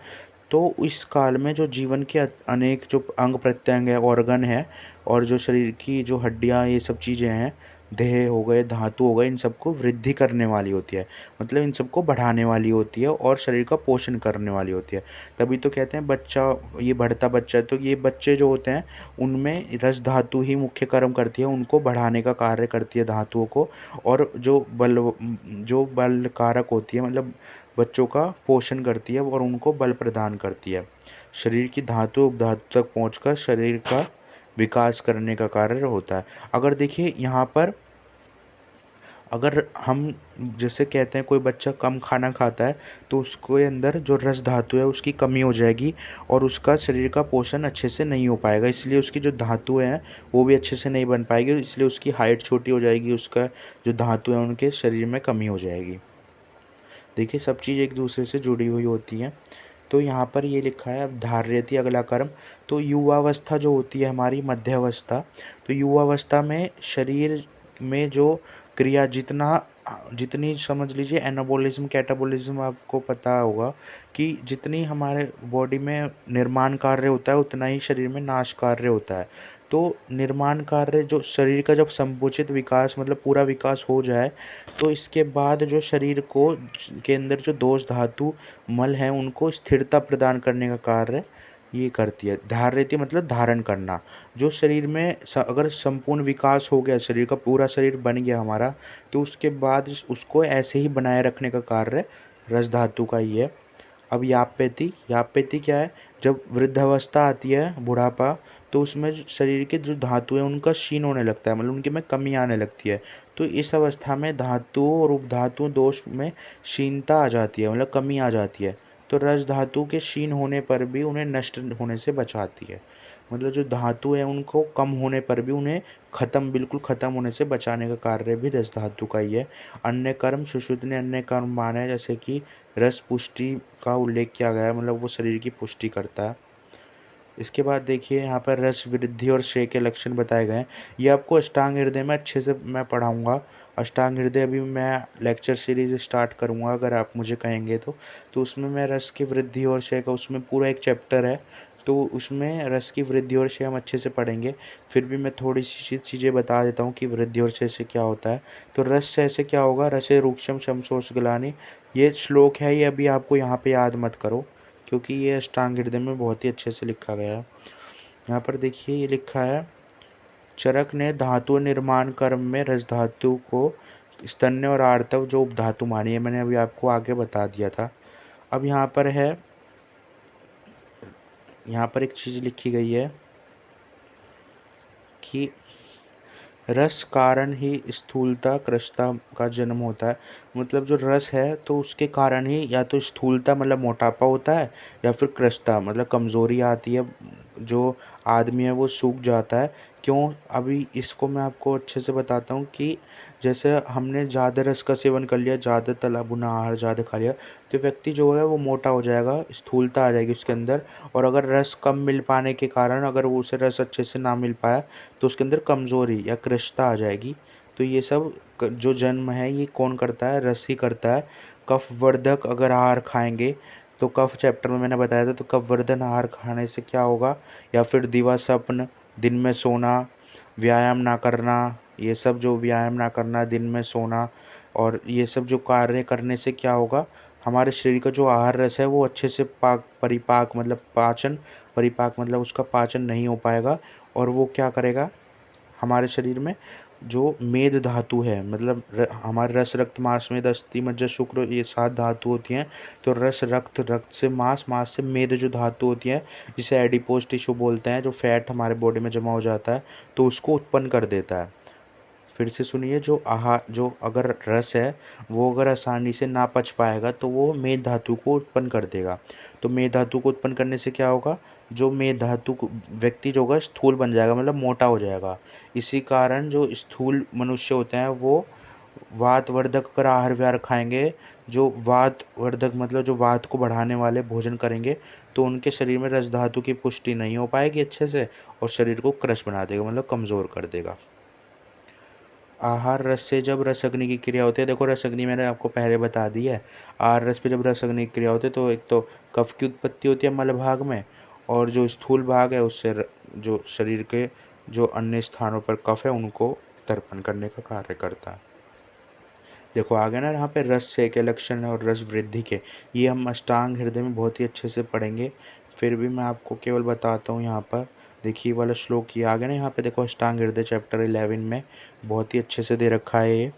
तो इस काल में जो जीवन के अनेक जो अंग प्रत्यंग है, ऑर्गन है, और जो शरीर की जो हड्डियाँ ये सब चीज़ें हैं, देह हो गए, धातु हो गए, इन सबको वृद्धि करने वाली होती है, मतलब इन सबको बढ़ाने वाली होती है और शरीर का पोषण करने वाली होती है। तभी तो कहते हैं बच्चा, ये बढ़ता बच्चा, तो ये बच्चे जो होते हैं उनमें रस धातु ही मुख्य कर्म करती है, उनको बढ़ाने का कार्य करती है धातुओं को, और जो बल कारक होती है, मतलब बच्चों का पोषण करती है और उनको बल प्रदान करती है। शरीर की धातु उपधातु तक पहुंचकर शरीर का विकास करने का कार्य होता है। अगर देखिए यहाँ पर, अगर हम जैसे कहते हैं कोई बच्चा कम खाना खाता है, तो उसके अंदर जो रस धातु है उसकी कमी हो जाएगी और उसका शरीर का पोषण अच्छे से नहीं हो पाएगा, इसलिए उसकी जो धातु हैं वो भी अच्छे से नहीं बन पाएगी, इसलिए उसकी हाइट छोटी हो जाएगी, उसका जो धातु है उनके शरीर में कमी हो जाएगी। देखिए सब चीज़ एक दूसरे से जुड़ी हुई होती हैं। तो यहाँ पर ये लिखा है, अब धार्यति अगला कर्म। तो युवावस्था जो होती है हमारी, मध्यावस्था, तो युवावस्था में शरीर में जो क्रिया जितना जितनी समझ लीजिए एनाबॉलिज्म कैटाबॉलिज्म आपको पता होगा कि जितनी हमारे बॉडी में निर्माण कार्य होता है उतना ही शरीर में नाश कार्य होता है। तो निर्माण कार्य जो शरीर का जब संकुचित विकास मतलब पूरा विकास हो जाए तो इसके बाद जो शरीर को के अंदर जो दोष धातु मल हैं उनको स्थिरता प्रदान करने का कार्य ये करती है। धार्यति मतलब धारण करना। जो शरीर में अगर संपूर्ण विकास हो गया, शरीर का पूरा शरीर बन गया हमारा, तो उसके बाद उसको ऐसे ही बनाए रखने का कार्य रस धातु का ही है। अब यापेति, यापेति क्या है? जब वृद्धावस्था आती है, बुढ़ापा, तो उसमें शरीर के जो धातु है उनका क्षीण होने लगता है, मतलब उनके में कमी आने लगती है। तो इस अवस्था में धातु और उपधातु दोष में क्षीणता आ जाती है, मतलब कमी आ जाती है। तो रस धातु के क्षीण होने पर भी उन्हें नष्ट होने से बचाती है। मतलब जो धातु है उनको कम होने पर भी उन्हें बिल्कुल ख़त्म होने से बचाने का कार्य भी रस धातु का ही है। अन्य कर्म सुश्रुत ने अन्य कर्म माने हैं, जैसे कि रस पुष्टि का उल्लेख किया गया है, मतलब वो शरीर की पुष्टि करता है। इसके बाद देखिए यहाँ पर रस वृद्धि और क्षय के लक्षण बताए गए हैं। ये आपको अष्टांग हृदय में अच्छे से मैं पढ़ाऊँगा। अष्टांग हृदय अभी मैं लेक्चर सीरीज स्टार्ट करूँगा, अगर आप मुझे कहेंगे तो उसमें मैं रस की वृद्धि और क्षय का, उसमें पूरा एक चैप्टर है, तो उसमें रस की वृद्धि और क्षय हम अच्छे से पढ़ेंगे। फिर भी मैं थोड़ी सी चीज़ें बता देता हूँ कि वृद्धि और क्षय से क्या होता है। तो रस से ऐसे क्या होगा? रसे रूक्षम शमशोष गलानी, ये श्लोक है, ये अभी आपको यहाँ पे याद मत करो क्योंकि ये अष्टांग हृदय में बहुत ही अच्छे से लिखा गया है। यहाँ पर देखिए ये लिखा है, चरक ने धातु निर्माण कर्म में रस धातु को स्तन्य और आर्तव जो उपधातु मानी है, मैंने अभी आपको आगे बता दिया था। अब यहाँ पर है, यहाँ पर एक चीज़ लिखी गई है कि रस कारण ही स्थूलता कृशता का जन्म होता है। मतलब जो रस है तो उसके कारण ही या तो स्थूलता मतलब मोटापा होता है, या फिर कृशता मतलब कमज़ोरी आती है, जो आदमी है वो सूख जाता है। क्यों? अभी इसको मैं आपको अच्छे से बताता हूँ कि जैसे हमने ज़्यादा रस का सेवन कर लिया, ज़्यादा तला भुना आहार ज़्यादा खा लिया, तो व्यक्ति जो है वो मोटा हो जाएगा, स्थूलता आ जाएगी उसके अंदर। और अगर रस कम मिल पाने के कारण अगर वो उसे रस अच्छे से ना मिल पाया तो उसके अंदर कमज़ोरी या कृशता आ जाएगी। तो ये सब जो जन्म है ये कौन करता है? रस ही करता है। कफवर्धक अगर आहार खाएंगे तो कफ चैप्टर में मैंने बताया था, तो कफवर्धन आहार खाने से क्या होगा? या फिर दिवा स्वप्न, दिन में सोना, व्यायाम ना करना, ये सब जो व्यायाम ना करना, दिन में सोना और ये सब जो कार्य करने से क्या होगा? हमारे शरीर का जो आहार रस है वो अच्छे से परिपाक मतलब पाचन, परिपाक मतलब उसका पाचन नहीं हो पाएगा। और वो क्या करेगा? हमारे शरीर में जो मेद धातु है, मतलब हमारे रस रक्त मांस मेद अस्थि मज्जा शुक्र, ये 7 धातु होती हैं। तो रस रक्त, रक्त से मांस, मांस से मेद जो धातु होती है, जिसे एडिपोज टिश्यू बोलते हैं, जो फैट हमारे बॉडी में जमा हो जाता है तो उसको उत्पन्न कर देता है। फिर से सुनिए, जो अगर रस है वो अगर आसानी से ना पच पाएगा तो वो मेद धातु को उत्पन्न कर देगा। तो मेद धातु को उत्पन्न करने से क्या होगा? जो मेद धातु को व्यक्ति जो होगा स्थूल बन जाएगा, मतलब मोटा हो जाएगा। इसी कारण जो स्थूल मनुष्य होते हैं वो वातवर्धक अगर आहार विहार खाएंगे, जो वातवर्धक मतलब जो वात को बढ़ाने वाले भोजन करेंगे, तो उनके शरीर में रस धातु की पुष्टि नहीं हो पाएगी अच्छे से और शरीर को क्रश बना देगा, मतलब कमज़ोर कर देगा। आहार रस से जब रस अग्नि की क्रिया होती है, देखो रस अग्नि मैंने आपको पहले बता दी है। आहार रस पे जब रस अग्नि की क्रिया होती है तो एक तो कफ की उत्पत्ति होती है मल भाग में, और जो स्थूल भाग है उससे जो शरीर के जो अन्य स्थानों पर कफ है उनको तर्पण करने का कार्य करता है। देखो आगे ना यहाँ पे रस से के लक्षण और रस वृद्धि के, ये हम अष्टांग हृदय में बहुत ही अच्छे से पढ़ेंगे। फिर भी मैं आपको केवल बताता हूँ यहाँ पर, देखिए वाला श्लोक ये आगे ना यहाँ पे देखो, अष्टांग हृदय चैप्टर 11 में बहुत ही अच्छे से दे रखा है ये।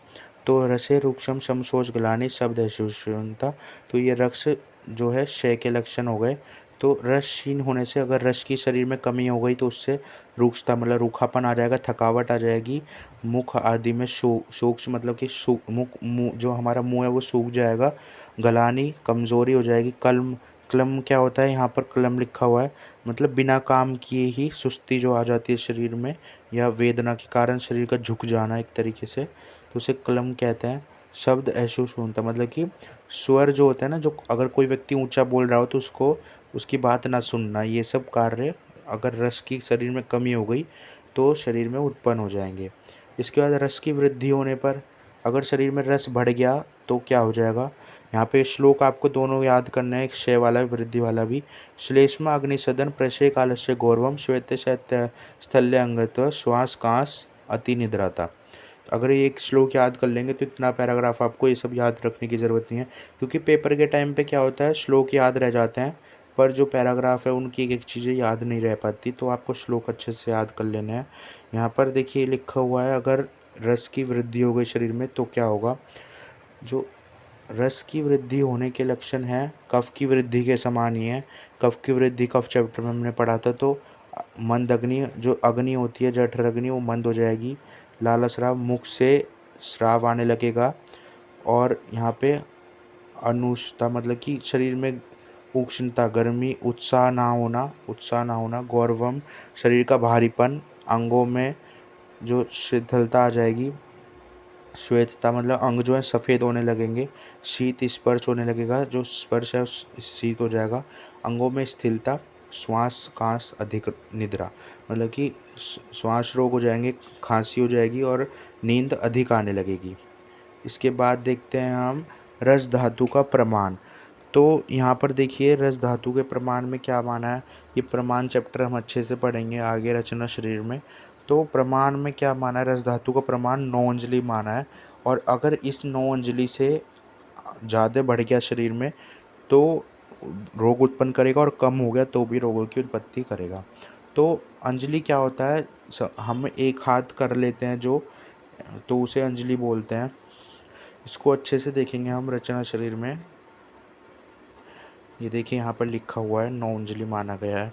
तो रसे रुक्षम समशोच गलानी शब्द है सुष्णुता, तो ये रक्ष जो है क्षय के लक्षण हो गए। तो रस क्षीण होने से अगर रस की शरीर में कमी हो गई तो उससे रुक्षता मतलब रूखापन आ जाएगा, थकावट आ जाएगी, मुख आदि में सूक्ष्म मतलब कि मुँह जो हमारा मुंह है वो सूख जाएगा, गलानी कमज़ोरी हो जाएगी, कलम, क्लम क्या होता है? यहाँ पर क्लम लिखा हुआ है, मतलब बिना काम किए ही सुस्ती जो आ जाती है शरीर में, या वेदना के कारण शरीर का झुक जाना एक तरीके से, तो उसे क्लम कहते हैं। शब्द ऐशो सुनता मतलब कि स्वर जो होता है ना, जो अगर कोई व्यक्ति ऊंचा बोल रहा हो तो उसको उसकी बात ना सुनना, ये सब कार्य अगर रस की शरीर में कमी हो गई तो शरीर में उत्पन्न हो जाएंगे। इसके बाद रस की वृद्धि होने पर अगर शरीर में रस बढ़ गया तो क्या हो जाएगा। यहाँ पे श्लोक आपको दोनों याद करना है, एक क्षय वाला वृद्धि वाला भी। श्लेष्मा अग्निसदन प्रशय कालस्य गौरवम श्वेत शैत्य स्थल्य अंगत्व श्वास कांस अति निद्राता। अगर ये एक श्लोक याद कर लेंगे तो इतना पैराग्राफ आपको ये सब याद रखने की ज़रूरत नहीं है, क्योंकि पेपर के टाइम पे क्या होता है, श्लोक याद रह जाते हैं पर जो पैराग्राफ है उनकी एक एक चीज़ें याद नहीं रह पाती, तो आपको श्लोक अच्छे से याद कर लेने हैं। यहाँ पर देखिए लिखा हुआ है, अगर रस की वृद्धि हो गई शरीर में तो क्या होगा। जो रस की वृद्धि होने के लक्षण हैं कफ की वृद्धि के समान ही है। कफ की वृद्धि कफ चैप्टर में हमने पढ़ा था। तो मंद अग्नि, जो अग्नि होती है जठर अग्नि, वो मंद हो जाएगी। लाला स्राव, मुख से स्राव आने लगेगा। और यहाँ पे अनुष्ठा मतलब कि शरीर में उष्णता, गर्मी, उत्साह ना होना। गौरवम, शरीर का भारीपन, अंगों में जो शिथिलता आ जाएगी। श्वेतता मतलब अंग जो है सफ़ेद होने लगेंगे। शीत, स्पर्श होने लगेगा, जो स्पर्श है शीत हो जाएगा। अंगों में स्थिरता। श्वास कांस अधिक निद्रा, मतलब कि श्वास रोग हो जाएंगे, खांसी हो जाएगी और नींद अधिक आने लगेगी। इसके बाद देखते हैं हम रस धातु का प्रमाण। तो यहाँ पर देखिए रस धातु के प्रमाण में क्या माना है, ये प्रमाण चैप्टर हम अच्छे से पढ़ेंगे आगे रचना शरीर में। तो प्रमाण में क्या माना है, रस धातु का प्रमाण 9 अंजलि माना है। और अगर इस 9 अंजलि से ज़्यादा बढ़ गया शरीर में तो रोग उत्पन्न करेगा, और कम हो गया तो भी रोगों की उत्पत्ति करेगा। तो अंजलि क्या होता है, हम एक हाथ कर लेते हैं जो, तो उसे अंजलि बोलते हैं। इसको अच्छे से देखेंगे हम रचना शरीर में। ये देखिए यहाँ पर लिखा हुआ है 9 अंजलि माना गया है।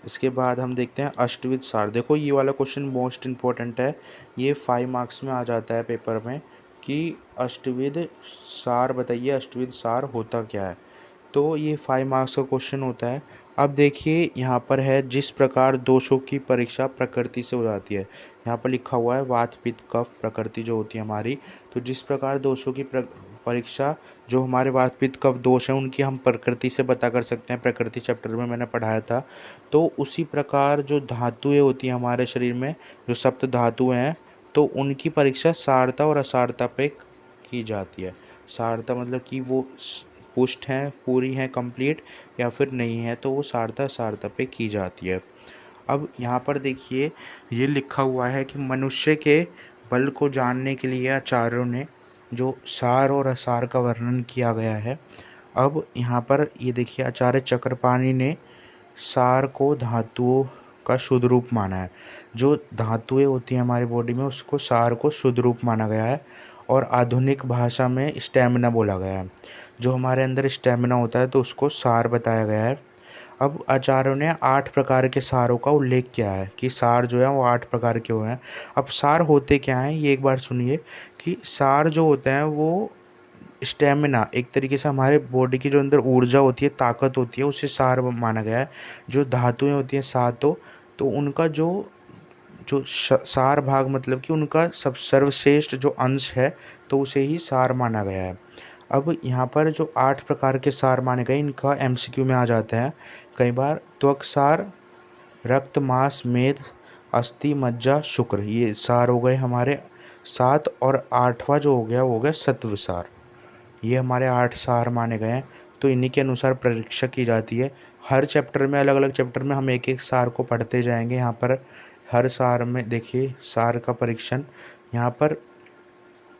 इसके बाद हम देखते हैं अष्टविध सार। देखो ये वाला क्वेश्चन मोस्ट इम्पोर्टेंट है, ये 5 मार्क्स में आ जाता है पेपर में कि अष्टविध सार बताइए, अष्टविध सार होता क्या है। तो ये 5 मार्क्स का क्वेश्चन होता है। अब देखिए यहाँ पर है, जिस प्रकार दोषों की परीक्षा प्रकृति से हो जाती है। यहाँ पर लिखा हुआ है वात पित्त कफ प्रकृति जो होती है हमारी। तो जिस प्रकार दोषों की परीक्षा, जो हमारे वात पित्त कफ दोष हैं उनकी हम प्रकृति से पता कर सकते हैं, प्रकृति चैप्टर में मैंने पढ़ाया था। तो उसी प्रकार जो धातुएं होती हैं हमारे शरीर में, जो सप्त धातुएं हैं, तो उनकी परीक्षा सारता और असारता पे की जाती है। सारता मतलब कि वो पुष्ट हैं, पूरी हैं, कंप्लीट, या फिर नहीं है, तो वो सारता असारता पे की जाती है। अब यहाँ पर देखिए ये लिखा हुआ है कि मनुष्य के बल को जानने के लिए आचार्यों ने जो सार और असार का वर्णन किया गया है। अब यहाँ पर ये देखिए आचार्य चक्रपाणि ने सार को धातुओं का शुद्ध रूप माना है। जो धातुएं होती हैं हमारी बॉडी में उसको सार को शुद्ध रूप माना गया है। और आधुनिक भाषा में स्टैमिना बोला गया है। जो हमारे अंदर स्टैमिना होता है तो उसको सार बताया गया है। अब आचार्यों ने 8 प्रकार के सारों का उल्लेख किया है कि सार जो है वो 8 प्रकार के हुए हैं। अब सार होते क्या हैं ये एक बार सुनिए, कि सार जो होते हैं वो स्टेमिना, एक तरीके से हमारे बॉडी की जो अंदर ऊर्जा होती है, ताकत होती है, उसे सार माना गया है। जो धातुएं होती हैं सातों, तो उनका जो जो सार भाग मतलब कि उनका सब सर्वश्रेष्ठ जो अंश है, तो उसे ही सार माना गया है। अब यहाँ पर जो 8 प्रकार के सार माने गए, इनका एमसीक्यू में आ जाता है कई बार। त्वक सार, रक्त मांस मेद अस्थि मज्जा शुक्र, ये सार हो गए हमारे 7। और 8वां जो हो गया वो हो गया सत्व सार। ये हमारे 8 सार माने गए हैं। तो इन्हीं के अनुसार परीक्षा की जाती है। हर चैप्टर में, अलग अलग चैप्टर में हम एक एक सार को पढ़ते जाएंगे। यहाँ पर हर सार में देखिए सार का परीक्षण। यहाँ पर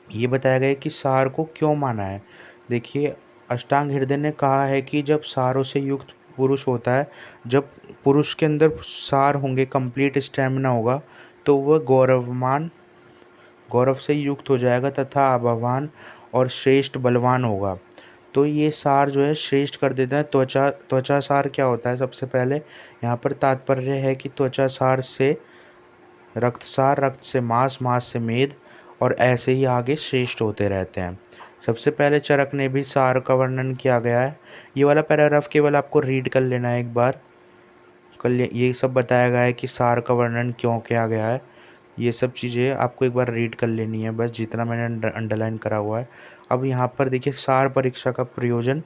ये बताया गया है कि सार को क्यों माना है। देखिए अष्टांग हृदय ने कहा है कि जब सारों से युक्त पुरुष होता है, जब पुरुष के अंदर सार होंगे, कंप्लीट स्टैमिना होगा, तो वह गौरव से युक्त हो जाएगा तथा आभावान और श्रेष्ठ बलवान होगा। तो ये सार जो है श्रेष्ठ कर देता है। त्वचा सार क्या होता है, सबसे पहले यहाँ पर तात्पर्य है कि त्वचा सार से रक्त सार, रक्त से मांस, मांस से मेद, और ऐसे ही आगे श्रेष्ठ होते रहते हैं। सबसे पहले चरक ने भी सार का वर्णन किया गया है। ये वाला पैराग्राफ केवल आपको रीड कर लेना है एक बार। कल ये सब बताया गया है कि सार का वर्णन क्यों किया गया है। ये सब चीज़ें आपको एक बार रीड कर लेनी है, बस जितना मैंने अंडरलाइन करा हुआ है। अब यहाँ पर देखिए सार परीक्षा का प्रयोजन,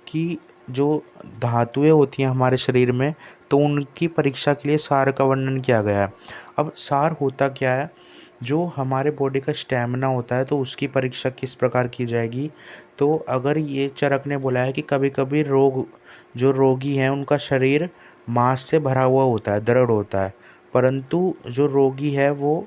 कि जो धातुएं होती हैं हमारे शरीर में, तो उनकी परीक्षा के लिए सार का वर्णन किया गया है। अब सार होता क्या है, जो हमारे बॉडी का स्टैमिना होता है तो उसकी परीक्षा किस प्रकार की जाएगी। तो अगर ये चरक ने बोला है कि कभी कभी जो रोगी हैं उनका शरीर मांस से भरा हुआ होता है, दृढ़ होता है, परंतु जो रोगी है वो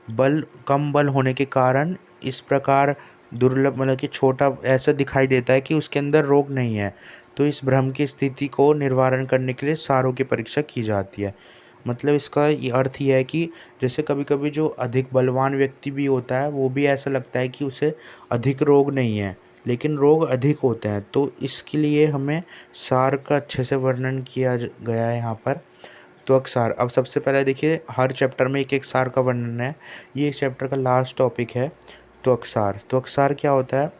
कम बल होने के कारण इस प्रकार दुर्लभ, मतलब कि छोटा ऐसा दिखाई देता है कि उसके अंदर रोग नहीं है। तो इस भ्रम की स्थिति को निवारण करने के लिए सारों की परीक्षा की जाती है। मतलब इसका ये अर्थ ये है कि जैसे कभी कभी जो अधिक बलवान व्यक्ति भी होता है वो भी ऐसा लगता है कि उसे अधिक रोग नहीं है, लेकिन रोग अधिक होते हैं। तो इसके लिए हमें सार का अच्छे से वर्णन किया गया है यहाँ पर। त्वक सार, अब सबसे पहले देखिए हर चैप्टर में एक एक सार का वर्णन है। ये इस चैप्टर का लास्ट टॉपिक है, त्वक सार। त्वक सार क्या होता है?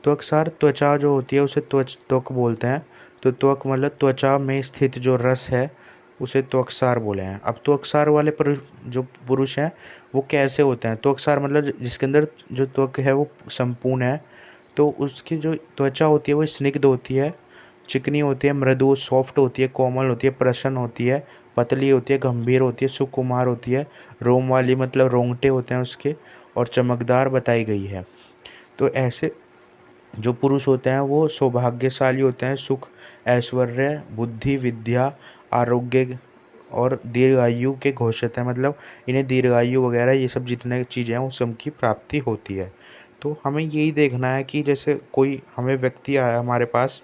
त्वक सार, त्वचा जो होती है उसे त्वक बोलते हैं। तो त्वक मतलब त्वचा में स्थित जो रस है उसे त्वकसार बोले हैं। अब त्वकसार वाले जो पुरुष हैं वो कैसे होते हैं? त्वकसार मतलब जिसके अंदर जो त्वक है वो संपूर्ण है, तो उसकी जो त्वचा होती है वो स्निग्ध होती है, चिकनी होती है, मृदु सॉफ्ट होती है, कोमल होती है, प्रसन्न होती है, पतली होती है, गंभीर होती है, सुकुमार होती है, रोम वाली मतलब रोंगटे होते हैं उसके, और चमकदार बताई गई है। तो ऐसे जो पुरुष होते हैं वो सौभाग्यशाली होते हैं, सुख, ऐश्वर्य, बुद्धि, विद्या, आरोग्य और दीर्घायु के घोषित हैं। मतलब इन्हें दीर्घायु वगैरह ये सब जितने चीज़ें हैं उन सब की प्राप्ति होती है। तो हमें यही देखना है कि जैसे कोई हमें व्यक्ति आया हमारे पास,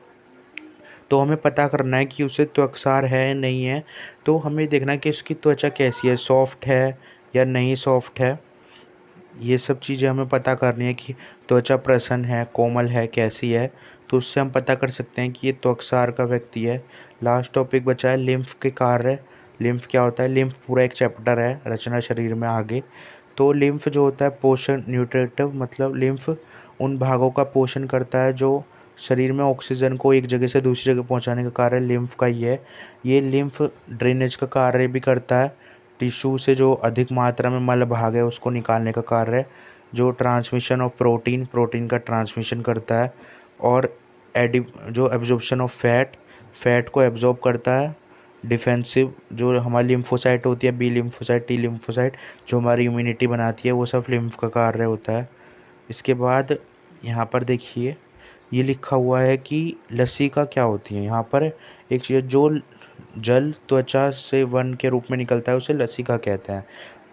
तो हमें पता करना है कि उसे त्वकसार है नहीं है। तो हमें देखना है कि उसकी त्वचा कैसी है, सॉफ्ट है या नहीं सॉफ्ट है। ये सब चीज़ें हमें पता करनी है कि त्वचा प्रसन्न है, कोमल है, कैसी है। तो उससे हम पता कर सकते हैं कि ये त्वकसार का व्यक्ति है। लास्ट टॉपिक बचा है लिम्फ के कार्य। लिम्फ क्या होता है? लिम्फ पूरा एक चैप्टर है रचना शरीर में आगे। तो लिम्फ जो होता है पोषण, न्यूट्रिटिव, मतलब लिम्फ उन भागों का पोषण करता है जो शरीर में ऑक्सीजन को एक जगह से दूसरी जगह पहुंचाने का कार्य लिम्फ का ही है। ये लिम्फ ड्रेनेज का कार्य भी करता है, टिश्यू से जो अधिक मात्रा में मल भाग है उसको निकालने का कार्य है। जो ट्रांसमिशन ऑफ प्रोटीन, प्रोटीन का ट्रांसमिशन करता है। और जो एब्जॉर्प्शन ऑफ फैट को एब्जॉर्ब करता है। डिफेंसिव, जो हमारी लिम्फोसाइट होती है, बी लिम्फोसाइट, टी लिम्फोसाइट, जो हमारी इम्यूनिटी बनाती है, वो सब लिम्फ का कार्य होता है। इसके बाद यहाँ पर देखिए ये लिखा हुआ है कि लसिका क्या होती है। यहाँ पर एक चीज़, जो जल त्वचा से वन के रूप में निकलता है उसे लसिका कहते हैं।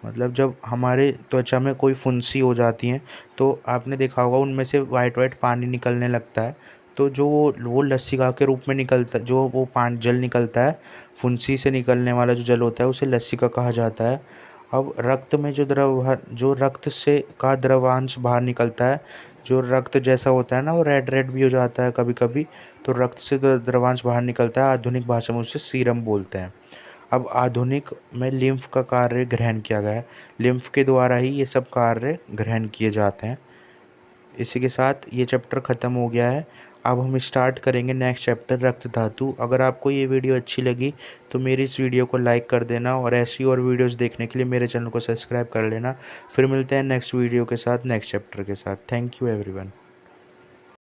मतलब जब हमारे त्वचा में कोई फुंसी हो जाती है तो आपने देखा होगा उनमें से वाइट वाइट पानी निकलने लगता है। तो जो वो लसिका के रूप में निकलता, जो वो पानी जल निकलता है, फुंसी से निकलने वाला जो जल होता है उसे लसिका कहा जाता है। अब रक्त में जो रक्त से का द्रवांश बाहर निकलता है, जो रक्त जैसा होता है ना वो रेड रेड भी हो जाता है कभी कभी, तो रक्त से द्रवांश बाहर निकलता है, आधुनिक भाषा में उसे सीरम बोलते हैं। अब आधुनिक में लिम्फ का कार्य ग्रहण किया गया है। लिम्फ के द्वारा ही ये सब कार्य ग्रहण किए जाते हैं। इसी के साथ ये चैप्टर ख़त्म हो गया है। अब हम स्टार्ट करेंगे नेक्स्ट चैप्टर, रक्त धातु। अगर आपको ये वीडियो अच्छी लगी तो मेरी इस वीडियो को लाइक कर देना, और ऐसी और वीडियोस देखने के लिए मेरे चैनल को सब्सक्राइब कर लेना। फिर मिलते हैं नेक्स्ट वीडियो के साथ, नेक्स्ट चैप्टर के साथ। Thank you everyone.